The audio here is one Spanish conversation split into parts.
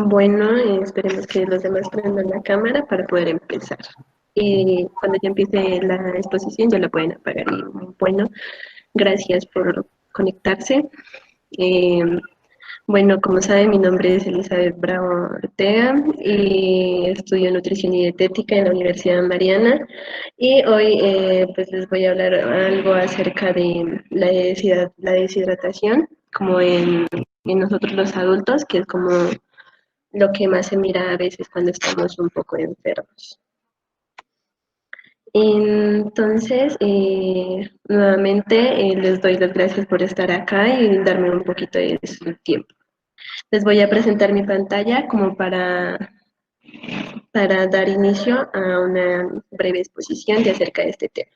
Bueno, esperemos que los demás prendan la cámara para poder empezar. Y cuando ya empiece la exposición ya la pueden apagar. Y bueno, gracias por conectarse. Eh, bueno, como saben, mi nombre es Elizabeth Bravo Ortega y estudio nutrición y dietética en la Universidad Mariana. Y hoy pues les voy a hablar algo acerca de la deshidratación, como en nosotros los adultos, que es como lo que más se mira a veces cuando estamos un poco enfermos. Entonces, nuevamente les doy las gracias por estar acá y darme un poquito de su tiempo. Les voy a presentar mi pantalla como para dar inicio a una breve exposición de acerca de este tema.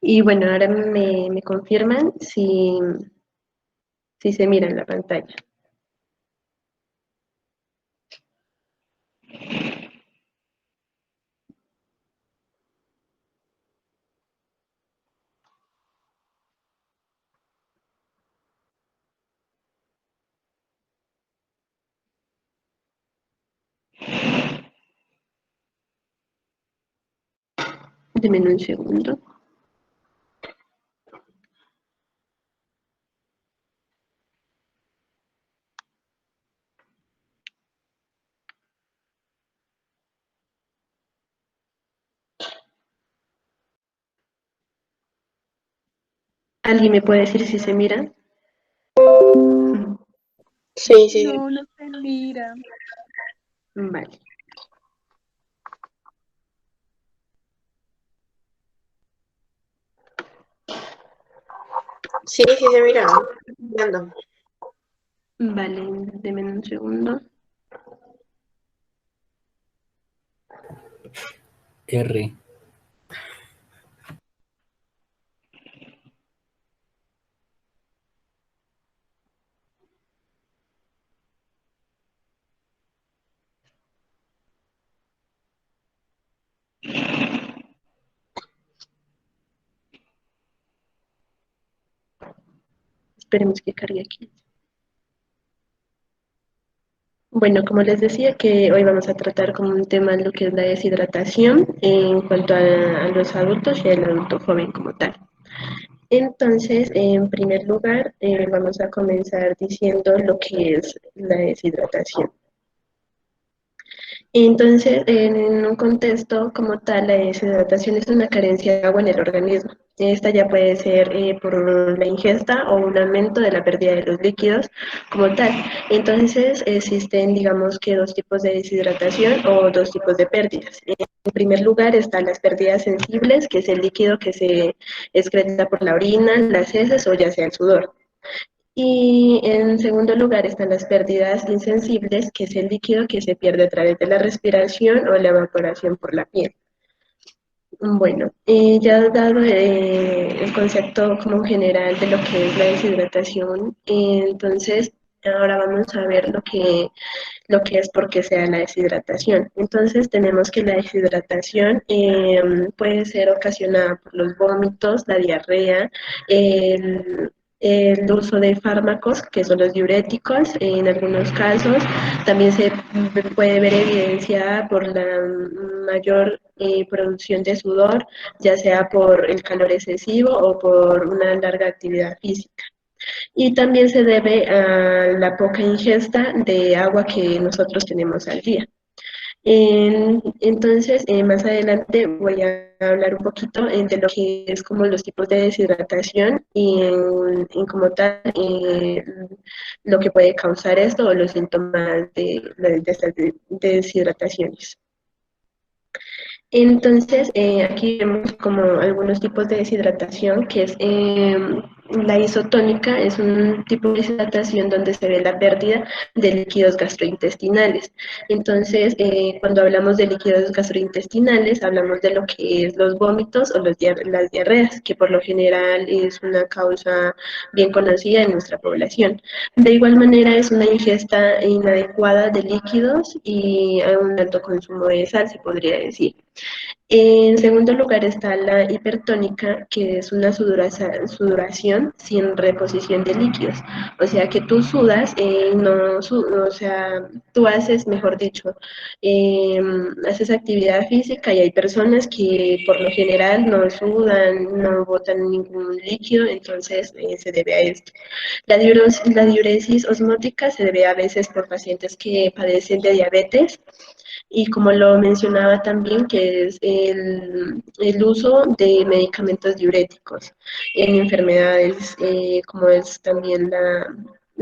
Y bueno, ahora me confirman si se mira en la pantalla. Denme un segundo. ¿Alguien me puede decir si se mira? Sí, sí, sí. No, no se mira. Vale. Sí, sí se mira. Mirando. Vale, denme un segundo. R. Esperemos que cargue aquí. Bueno, como les decía, que hoy vamos a tratar como un tema lo que es la deshidratación en cuanto a los adultos y al adulto joven como tal. Entonces, en primer lugar, vamos a comenzar diciendo lo que es la deshidratación. Entonces, en un contexto como tal, la deshidratación es una carencia de agua en el organismo. Esta ya puede ser por la ingesta o un aumento de la pérdida de los líquidos como tal. Entonces, existen, digamos que dos tipos de deshidratación o dos tipos de pérdidas. En primer lugar están las pérdidas sensibles, que es el líquido que se excreta por la orina, las heces o ya sea el sudor. Y en segundo lugar están las pérdidas insensibles, que es el líquido que se pierde a través de la respiración o la evaporación por la piel. Bueno, ya dado el concepto como general de lo que es la deshidratación, entonces ahora vamos a ver lo que es por qué se da la deshidratación. Entonces tenemos que la deshidratación puede ser ocasionada por los vómitos, la diarrea, el, el uso de fármacos, que son los diuréticos, en algunos casos. También se puede ver evidenciada por la mayor producción de sudor, ya sea por el calor excesivo o por una larga actividad física. Y también se debe a la poca ingesta de agua que nosotros tenemos al día. Entonces, más adelante voy a hablar un poquito de lo que es como los tipos de deshidratación y en como tal lo que puede causar esto o los síntomas de estas deshidrataciones. Entonces, aquí vemos como algunos tipos de deshidratación, que es La isotónica es un tipo de deshidratación donde se ve la pérdida de líquidos gastrointestinales. Entonces, cuando hablamos de líquidos gastrointestinales, hablamos de lo que es los vómitos o las diarreas, que por lo general es una causa bien conocida en nuestra población. De igual manera, es una ingesta inadecuada de líquidos y a un alto consumo de sal, se podría decir. En segundo lugar está la hipertónica, que es una sudoración sin reposición de líquidos. O sea que tú sudas, o sea, tú haces, mejor dicho, haces actividad física y hay personas que por lo general no sudan, no botan ningún líquido, entonces se debe a esto. La diuresis osmótica se debe a veces por pacientes que padecen de diabetes y como lo mencionaba también, que es el uso de medicamentos diuréticos en enfermedades como es también la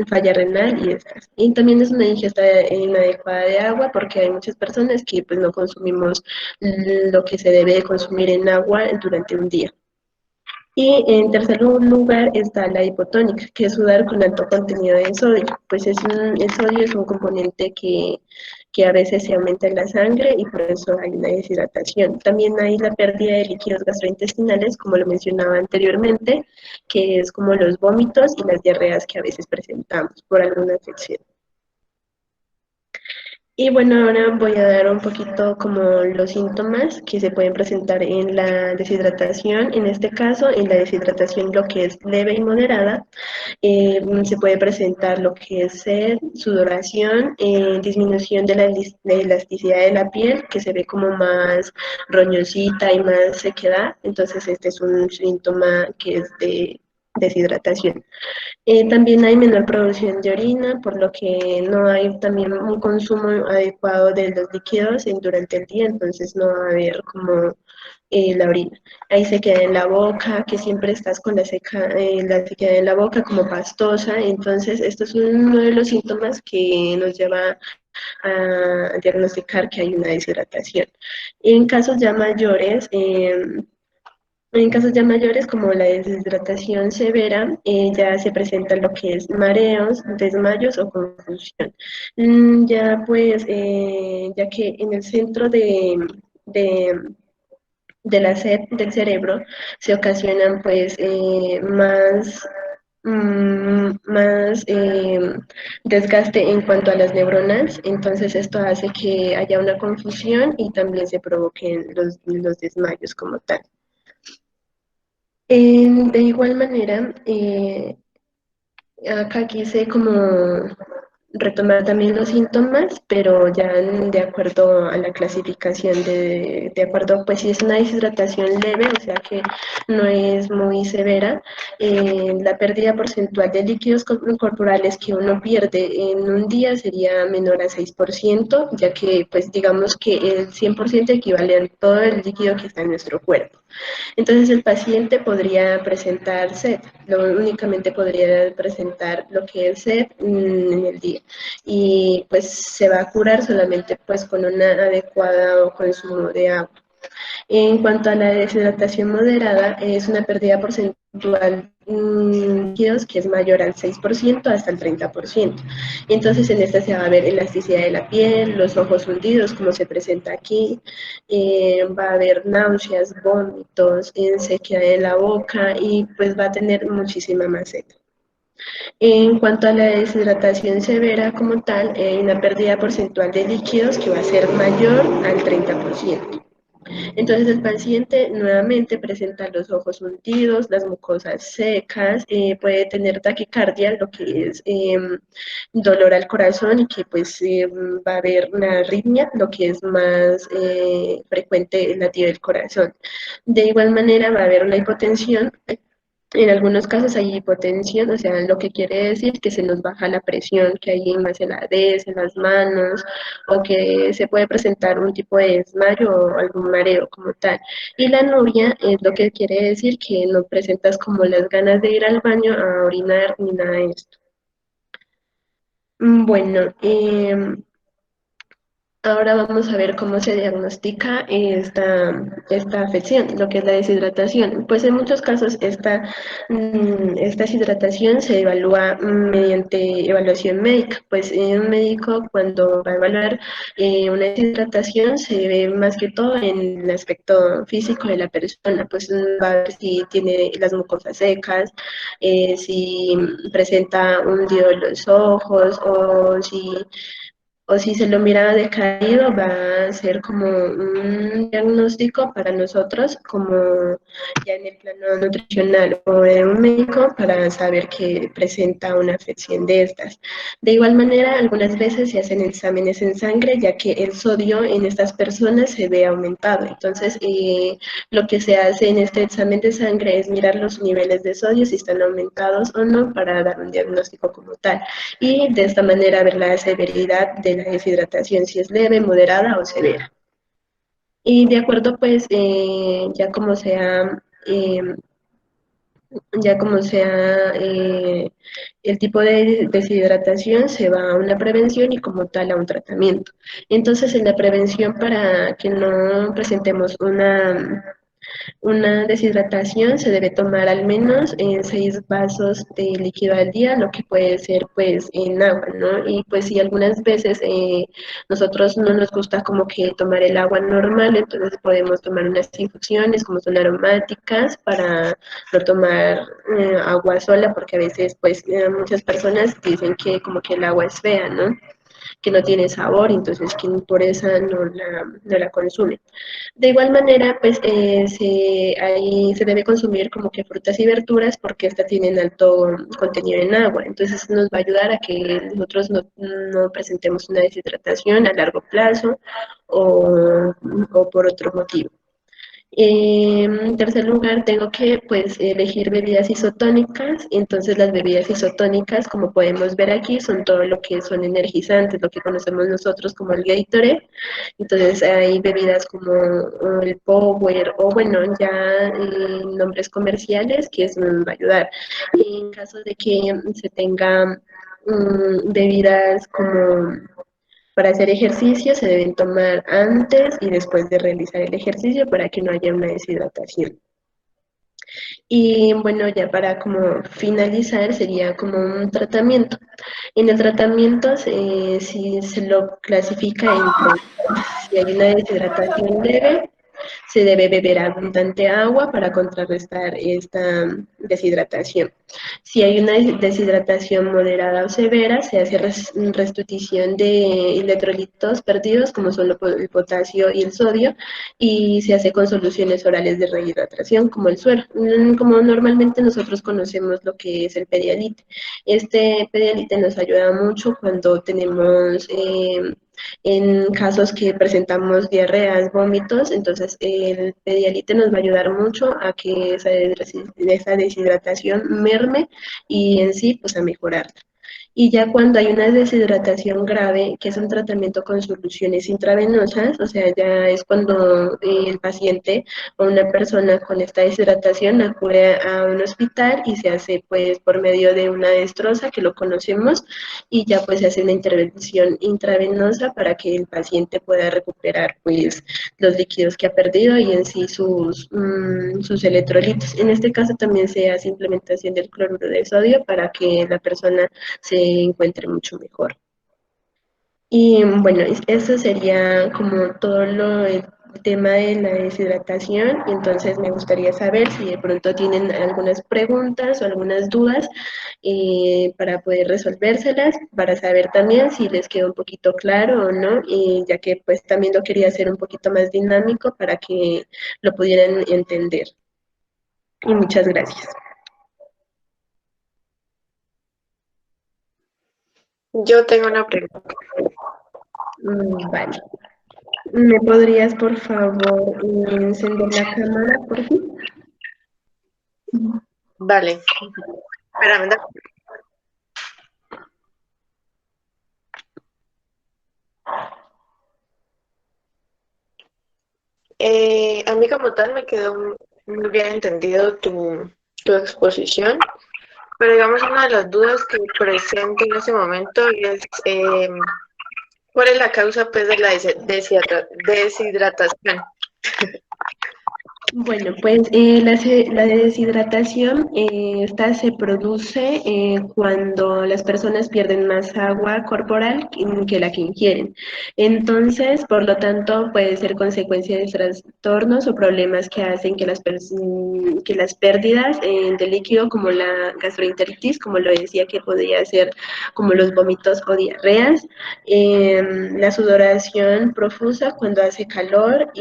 falla renal y estas. Y también es una ingesta inadecuada de agua porque hay muchas personas que pues no consumimos lo que se debe de consumir en agua durante un día. Y en tercer lugar está la hipotónica, que es sudar con alto contenido de sodio. Pues el sodio es un componente que a veces se aumenta en la sangre y por eso hay una deshidratación. También hay la pérdida de líquidos gastrointestinales, como lo mencionaba anteriormente, que es como los vómitos y las diarreas que a veces presentamos por alguna afección. Y bueno, ahora voy a dar un poquito como los síntomas que se pueden presentar en la deshidratación. En este caso, en la deshidratación lo que es leve y moderada, se puede presentar lo que es sed, sudoración, disminución de la elasticidad de la piel, que se ve como más roñosita y más sequedad. Entonces, este es un síntoma que es de deshidratación. También hay menor producción de orina, por lo que no hay también un consumo adecuado de los líquidos durante el día, entonces no va a haber como la orina. Ahí se queda en la boca, que siempre estás con la sequedad en la boca como pastosa, entonces esto es uno de los síntomas que nos lleva a diagnosticar que hay una deshidratación. En casos ya mayores, como la deshidratación severa, ya se presenta lo que es mareos, desmayos o confusión. Ya pues, ya que en el centro de, de la sed del cerebro se ocasionan pues más desgaste en cuanto a las neuronas, entonces esto hace que haya una confusión y también se provoquen los desmayos como tal. De igual manera, acá quise como retomar también los síntomas, pero ya de acuerdo a la clasificación de acuerdo, pues si es una deshidratación leve, o sea que no es muy severa, la pérdida porcentual de líquidos corporales que uno pierde en un día sería menor a 6%, ya que pues digamos que el 100% equivale a todo el líquido que está en nuestro cuerpo. Entonces el paciente podría presentar sed, únicamente podría presentar lo que es sed en el día y pues se va a curar solamente pues con un adecuado consumo de agua. En cuanto a la deshidratación moderada, es una pérdida porcentual líquidos que es mayor al 6% hasta el 30%. Entonces, en esta se va a ver elasticidad de la piel, los ojos hundidos, como se presenta aquí, va a haber náuseas, vómitos, sequedad de la boca y pues va a tener muchísima más sed. En cuanto a la deshidratación severa como tal, hay una pérdida porcentual de líquidos que va a ser mayor al 30%. Entonces el paciente nuevamente presenta los ojos hundidos, las mucosas secas, puede tener taquicardia, lo que es dolor al corazón y que pues va a haber una arritmia, lo que es más frecuente el latido del corazón. De igual manera va a haber una hipotensión. En algunos casos hay hipotensión, o sea, lo que quiere decir que se nos baja la presión, que hay más en la en las manos, o que se puede presentar un tipo de desmayo o algún mareo como tal. Y la anuria es lo que quiere decir que no presentas como las ganas de ir al baño a orinar ni nada de esto. Bueno, Ahora vamos a ver cómo se diagnostica esta afección, lo que es la deshidratación. Pues en muchos casos esta deshidratación se evalúa mediante evaluación médica. Pues un médico cuando va a evaluar una deshidratación se ve más que todo en el aspecto físico de la persona. Pues va a ver si tiene las mucosas secas, si presenta hundido en los ojos o si se lo mira decaído, va a ser como un diagnóstico para nosotros, como ya en el plano nutricional o de un médico, para saber que presenta una afección de estas. De igual manera, algunas veces se hacen exámenes en sangre, ya que el sodio en estas personas se ve aumentado. Entonces, lo que se hace en este examen de sangre es mirar los niveles de sodio, si están aumentados o no, para dar un diagnóstico como tal y de esta manera ver la severidad de la deshidratación, si es leve, moderada o severa. Y de acuerdo, pues, ya como sea el tipo de deshidratación, se va a una prevención y como tal a un tratamiento. Entonces, en la prevención, para que no presentemos una deshidratación, se debe tomar al menos 6 vasos de líquido al día, lo que puede ser pues en agua, ¿no? Y pues si algunas veces nosotros no nos gusta como que tomar el agua normal, entonces podemos tomar unas infusiones como son aromáticas para no tomar agua sola, porque a veces pues muchas personas dicen que como que el agua es fea, ¿no? Que no tiene sabor, entonces que por esa no la consumen. De igual manera, pues ahí se debe consumir como que frutas y verduras porque estas tienen alto contenido en agua. Entonces nos va a ayudar a que nosotros no presentemos una deshidratación a largo plazo o por otro motivo. En tercer lugar, tengo que pues elegir bebidas isotónicas. Entonces, las bebidas isotónicas, como podemos ver aquí, son todo lo que son energizantes, lo que conocemos nosotros como el Gatorade. Entonces, hay bebidas como el Power o, bueno, ya nombres comerciales que eso nos va a ayudar. En caso de que se tenga bebidas como para hacer ejercicio se deben tomar antes y después de realizar el ejercicio para que no haya una deshidratación. Y bueno, ya para como finalizar sería como un tratamiento. En el tratamiento si se lo clasifica en tres. Si hay una deshidratación leve, se debe beber abundante agua para contrarrestar esta deshidratación. Si hay una deshidratación moderada o severa, se hace restitución de electrolitos perdidos, como son el potasio y el sodio, y se hace con soluciones orales de rehidratación, como el suero. Como normalmente nosotros conocemos lo que es el Pedialite. Este Pedialite nos ayuda mucho cuando tenemos en casos que presentamos diarreas, vómitos, entonces el Pedialite nos va a ayudar mucho a que esa deshidratación merme y en sí pues a mejorar. Y ya cuando hay una deshidratación grave, que es un tratamiento con soluciones intravenosas, o sea, ya es cuando el paciente o una persona con esta deshidratación acude a un hospital y se hace pues por medio de una destroza que lo conocemos y ya pues se hace una intervención intravenosa para que el paciente pueda recuperar pues los líquidos que ha perdido y en sí sus electrolitos. En este caso también se hace implementación del cloruro de sodio para que la persona se encuentre mucho mejor. Y bueno, eso sería como todo el tema de la deshidratación. Y entonces me gustaría saber si de pronto tienen algunas preguntas o algunas dudas para poder resolvérselas, para saber también si les quedó un poquito claro o no, y ya que pues también lo quería hacer un poquito más dinámico para que lo pudieran entender. Y muchas gracias. Yo tengo una pregunta. Vale. ¿Me podrías, por favor, encender la cámara, por favor? Vale. Espérame. A mí como tal me quedó muy bien entendido tu exposición, pero digamos una de las dudas que presento en ese momento es ¿Cuál es la causa pues de la deshidratación? Bueno, pues la deshidratación, esta se produce cuando las personas pierden más agua corporal que la que ingieren. Entonces, por lo tanto, puede ser consecuencia de trastornos o problemas que hacen que que las pérdidas de líquido, como la gastroenteritis, como lo decía, que podría ser como los vómitos o diarreas, la sudoración profusa cuando hace calor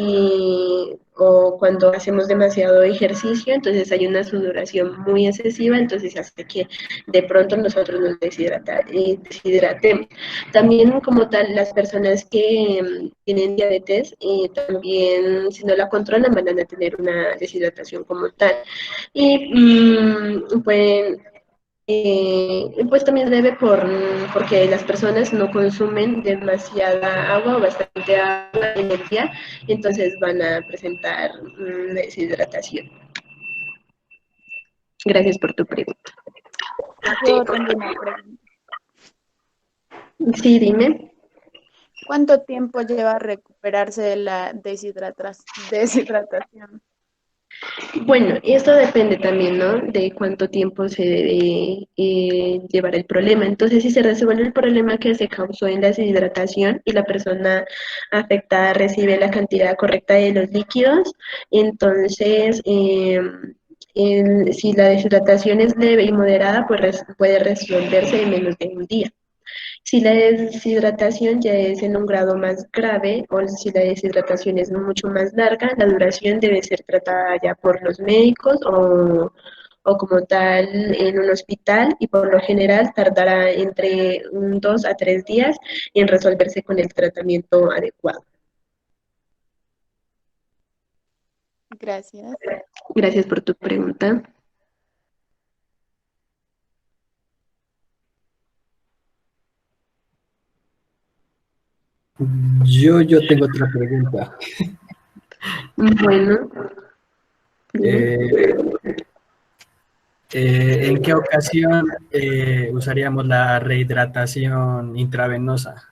o cuando hacemos demasiado ejercicio, entonces hay una sudoración muy excesiva, entonces hace que de pronto nosotros nos deshidratemos. También como tal, las personas que tienen diabetes, también si no la controlan van a tener una deshidratación como tal. Y pues también debe porque las personas no consumen demasiada agua o bastante agua en el día, entonces van a presentar deshidratación. Gracias por tu pregunta. A ti, Yo tengo una pregunta. Sí, dime. ¿Cuánto tiempo lleva a recuperarse de la deshidratación? Bueno, esto depende también, ¿no? De cuánto tiempo se debe llevar el problema. Entonces, si se resuelve el problema que se causó en la deshidratación y la persona afectada recibe la cantidad correcta de los líquidos, entonces, si la deshidratación es leve y moderada, pues puede resolverse en menos de un día. Si la deshidratación ya es en un grado más grave o si la deshidratación es mucho más larga, la duración debe ser tratada ya por los médicos o como tal en un hospital y por lo general tardará entre 2 a 3 días en resolverse con el tratamiento adecuado. Gracias. Gracias por tu pregunta. Yo tengo otra pregunta. Bueno, dime. Eh, ¿En qué ocasión usaríamos la rehidratación intravenosa?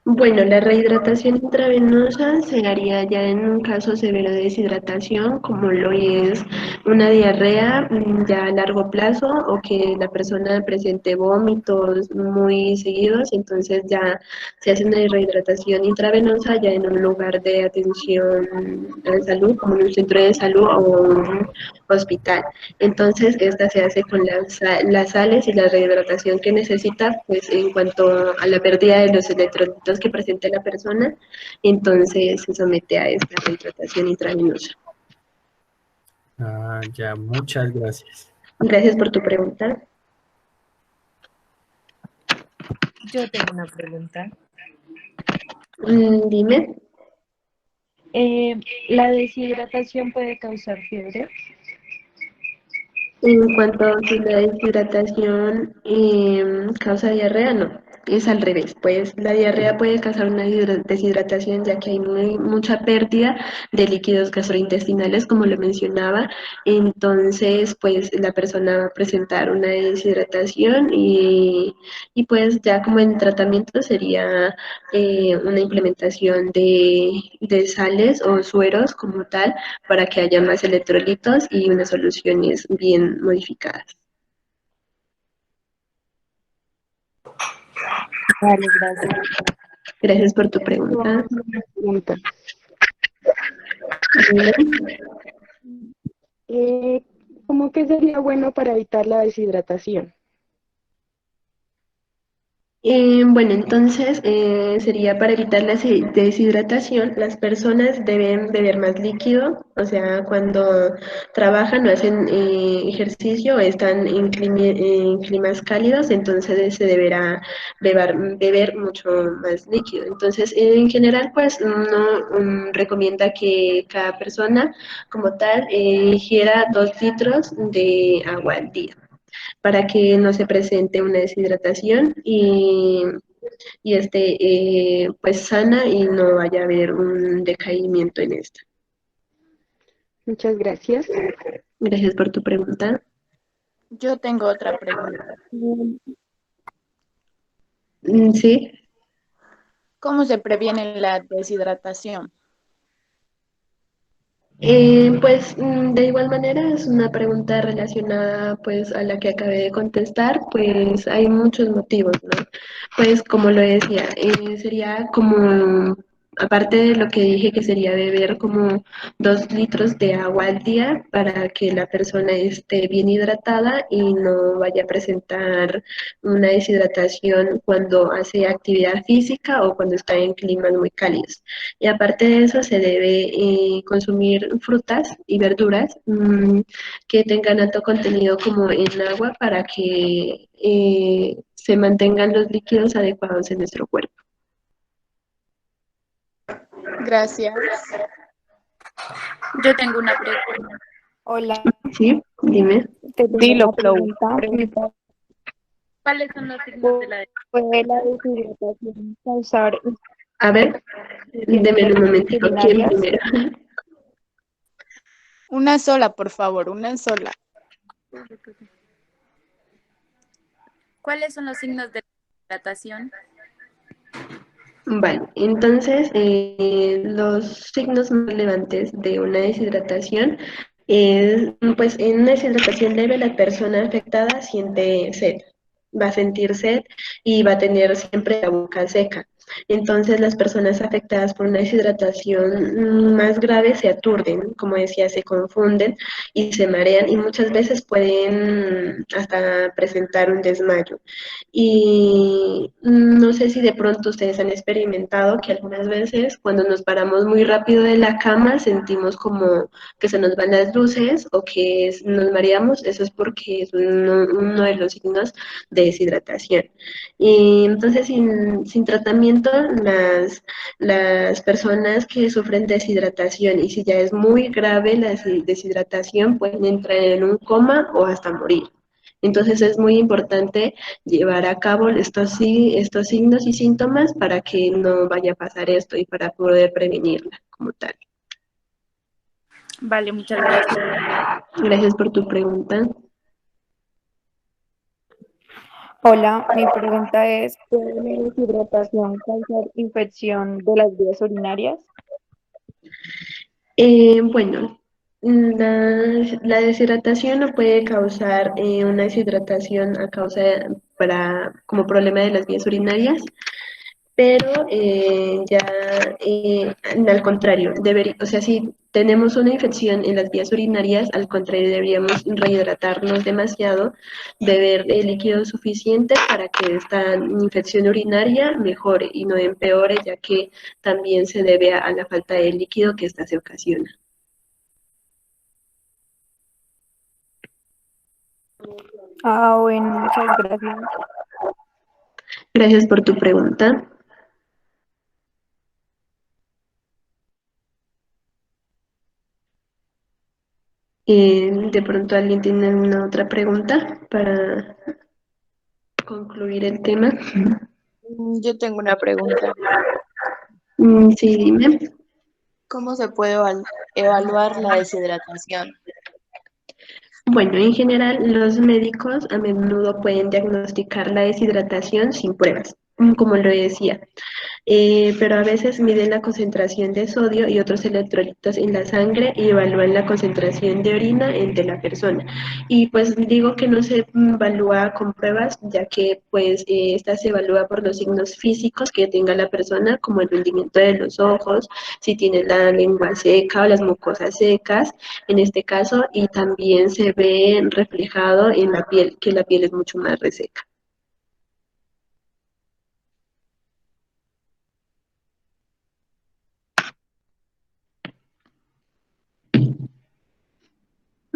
Bueno, la rehidratación intravenosa se haría ya en un caso severo de deshidratación, como lo es una diarrea ya a largo plazo o que la persona presente vómitos muy seguidos, entonces ya se hace una rehidratación intravenosa ya en un lugar de atención a la salud, como en un centro de salud o un hospital. Entonces, esta se hace con las sales y la rehidratación que necesita, pues en cuanto a la pérdida de los electrolitos que presente la persona, entonces se somete a esta rehidratación intravenosa. Ah, ya, muchas gracias. Gracias por tu pregunta. Yo tengo una pregunta. Dime. ¿La deshidratación puede causar fiebre? En cuanto a si la deshidratación causa diarrea, no, es al revés. Pues la diarrea puede causar una deshidratación ya que hay mucha pérdida de líquidos gastrointestinales, como lo mencionaba. Entonces, pues la persona va a presentar una deshidratación y pues ya como en tratamiento sería una implementación de sales o sueros como tal para que haya más electrolitos y unas soluciones bien modificadas. Vale, gracias. Gracias por tu pregunta. Pregunta. Dime. Eh, ¿Cómo que sería bueno para evitar la deshidratación? Bueno, entonces sería para evitar la deshidratación, las personas deben beber más líquido, o sea, cuando trabajan o hacen ejercicio o están en climas cálidos, entonces se deberá beber mucho más líquido. Entonces, en general, pues uno recomienda que cada persona como tal ingiera 2 litros de agua al día para que no se presente una deshidratación y esté pues sana y no vaya a haber un decaimiento en esta. Muchas gracias. Gracias por tu pregunta. Yo tengo otra pregunta. Sí, ¿Cómo se previene la deshidratación? Pues de igual manera es una pregunta relacionada pues a la que acabé de contestar, pues hay muchos motivos, ¿no? Pues como lo decía, sería como, aparte de lo que dije que sería beber como 2 litros de agua al día para que la persona esté bien hidratada y no vaya a presentar una deshidratación cuando hace actividad física o cuando está en climas muy cálidos. Y aparte de eso, se debe consumir frutas y verduras que tengan alto contenido como en agua para que se mantengan los líquidos adecuados en nuestro cuerpo. Gracias. Yo tengo una pregunta. Hola, ¿Sí? Dime. te tengo Dilo, una Flow. pregunta. ¿Cuáles son los signos de la ¿Puede la deshidratación causar A ver, deme un momentito. ¿Quién urinarias? primero? Una sola, por favor, una sola. ¿Cuáles son los signos de la hidratación? Vale, entonces los signos más relevantes de una deshidratación es, pues en una deshidratación leve la persona afectada siente sed, va a sentir sed y va a tener siempre la boca seca. Entonces las personas afectadas por una deshidratación más grave se aturden, como decía, se confunden y se marean y muchas veces pueden hasta presentar un desmayo. Y no sé si de pronto ustedes han experimentado que algunas veces cuando nos paramos muy rápido de la cama sentimos como que se nos van las luces o que nos mareamos. Eso es porque es uno de los signos de deshidratación. Y entonces sin tratamiento las personas que sufren deshidratación y si ya es muy grave la deshidratación pueden entrar en un coma o hasta morir. Entonces es muy importante llevar a cabo estos signos y síntomas para que no vaya a pasar esto y para poder prevenirla como tal. Vale, muchas gracias. Gracias por tu pregunta. Hola, mi pregunta es, ¿puede la deshidratación causar infección de las vías urinarias? Bueno, la deshidratación no puede causar una deshidratación a causa como problema de las vías urinarias, pero ya al contrario, o sea, si tenemos una infección en las vías urinarias, al contrario, deberíamos rehidratarnos demasiado, beber líquido suficiente para que esta infección urinaria mejore y no empeore, ya que también se debe a la falta de líquido que ésta se ocasiona. Ah, bueno, muchas gracias. Gracias por tu pregunta. De pronto alguien tiene alguna otra pregunta para concluir el tema. Yo tengo una pregunta. Sí, dime. ¿Cómo se puede evaluar la deshidratación? Bueno, en general, los médicos a menudo pueden diagnosticar la deshidratación sin pruebas, como lo decía. Pero a veces miden la concentración de sodio y otros electrolitos en la sangre y evalúan la concentración de orina entre la persona. Y pues digo que no se evalúa con pruebas, ya que pues esta se evalúa por los signos físicos que tenga la persona, como el hundimiento de los ojos, si tiene la lengua seca o las mucosas secas, en este caso, y también se ve reflejado en la piel, que la piel es mucho más reseca.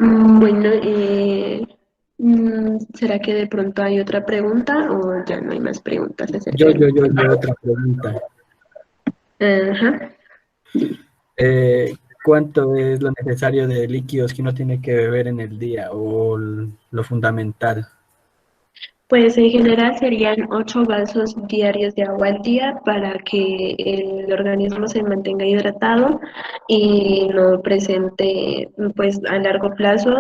Bueno, ¿será que de pronto hay otra pregunta o ya no hay más preguntas acerca Yo, otra pregunta. Ajá. ¿Cuánto es lo necesario de líquidos que uno tiene que beber en el día o lo fundamental? Pues en general serían 8 vasos diarios de agua al día para que el organismo se mantenga hidratado y no presente pues a largo plazo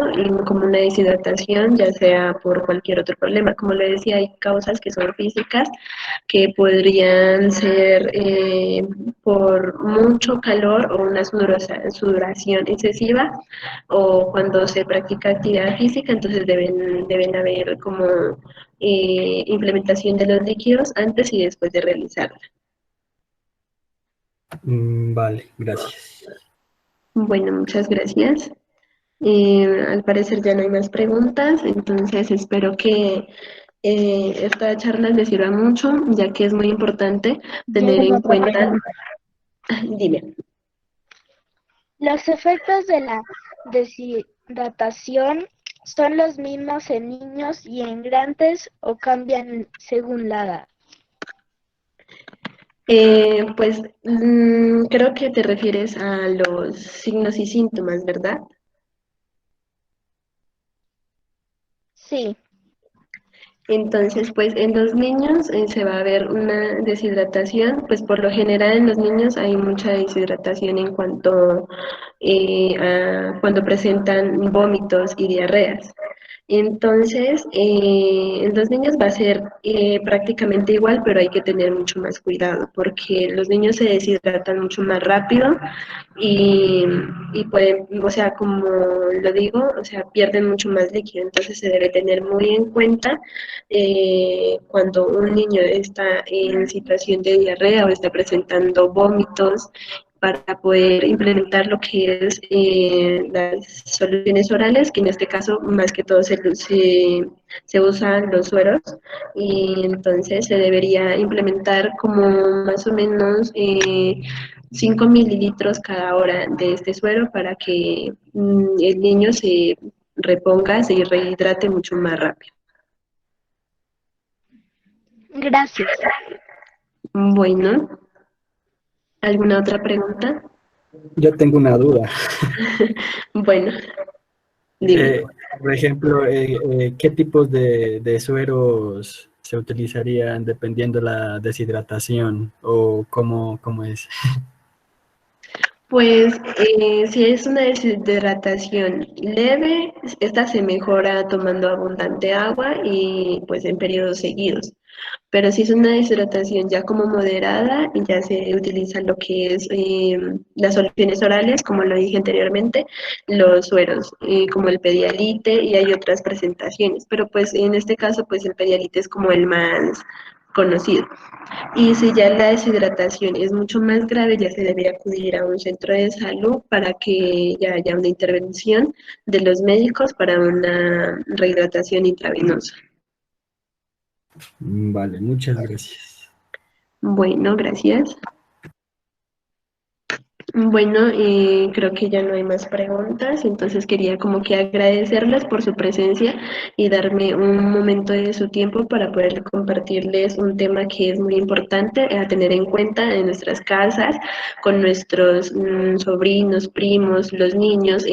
como una deshidratación, ya sea por cualquier otro problema. Como le decía, hay causas que son físicas, que podrían ser por mucho calor o una sudoración excesiva, o cuando se practica actividad física, entonces deben haber como implementación de los líquidos antes y después de realizarla. Vale, gracias. Bueno, muchas gracias. Al parecer ya no hay más preguntas, entonces espero que esta charla les sirva mucho, ya que es muy importante Yo tener tengo en otra cuenta. pregunta. Dime. ¿Los efectos de la deshidratación son los mismos en niños y en grandes o cambian según la edad? Pues creo que te refieres a los signos y síntomas, ¿verdad? Sí. Entonces, pues en los niños se va a ver una deshidratación, pues por lo general en los niños hay mucha deshidratación en cuanto a cuando presentan vómitos y diarreas. Entonces, en los niños va a ser prácticamente igual, pero hay que tener mucho más cuidado porque los niños se deshidratan mucho más rápido y, y pueden, o sea, como lo digo, o sea, pierden mucho más líquido. Entonces se debe tener muy en cuenta cuando un niño está en situación de diarrea o está presentando vómitos, para poder implementar lo que es las soluciones orales, que en este caso más que todo se usan los sueros, y entonces se debería implementar como más o menos 5 mililitros cada hora de este suero para que el niño se reponga, se rehidrate mucho más rápido. Gracias. Bueno, ¿alguna otra pregunta? Yo tengo una duda. Bueno, dime. Por ejemplo, ¿qué tipos de sueros se utilizarían dependiendo la deshidratación o cómo es? Pues si es una deshidratación leve, esta se mejora tomando abundante agua y pues en periodos seguidos. Pero si es una deshidratación ya como moderada, ya se utiliza lo que es las soluciones orales, como lo dije anteriormente, los sueros, como el Pedialite, y hay otras presentaciones. Pero pues en este caso, pues el Pedialite es como el más conocido. Y si ya la deshidratación es mucho más grave, ya se debe acudir a un centro de salud para que ya haya una intervención de los médicos para una rehidratación intravenosa. Vale, muchas gracias. Bueno, gracias. Bueno, creo que ya no hay más preguntas, entonces quería como que agradecerles por su presencia y darme un momento de su tiempo para poder compartirles un tema que es muy importante a tener en cuenta en nuestras casas, con nuestros sobrinos, primos, los niños,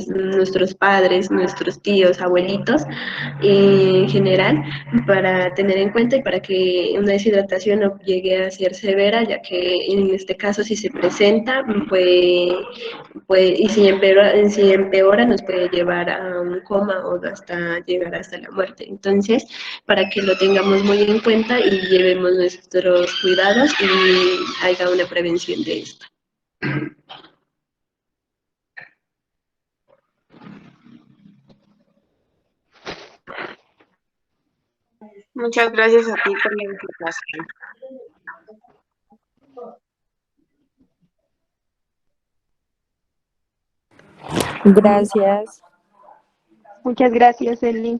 nuestros padres, nuestros tíos, abuelitos, en general, para tener en cuenta y para que una deshidratación no llegue a ser severa, ya que en este caso si se presenta, y si empeora nos puede llevar a un coma o hasta llegar hasta la muerte. Entonces, para que lo tengamos muy en cuenta y llevemos nuestros cuidados y haya una prevención de esto. Muchas gracias a ti por la invitación. Gracias. Muchas gracias, Eli.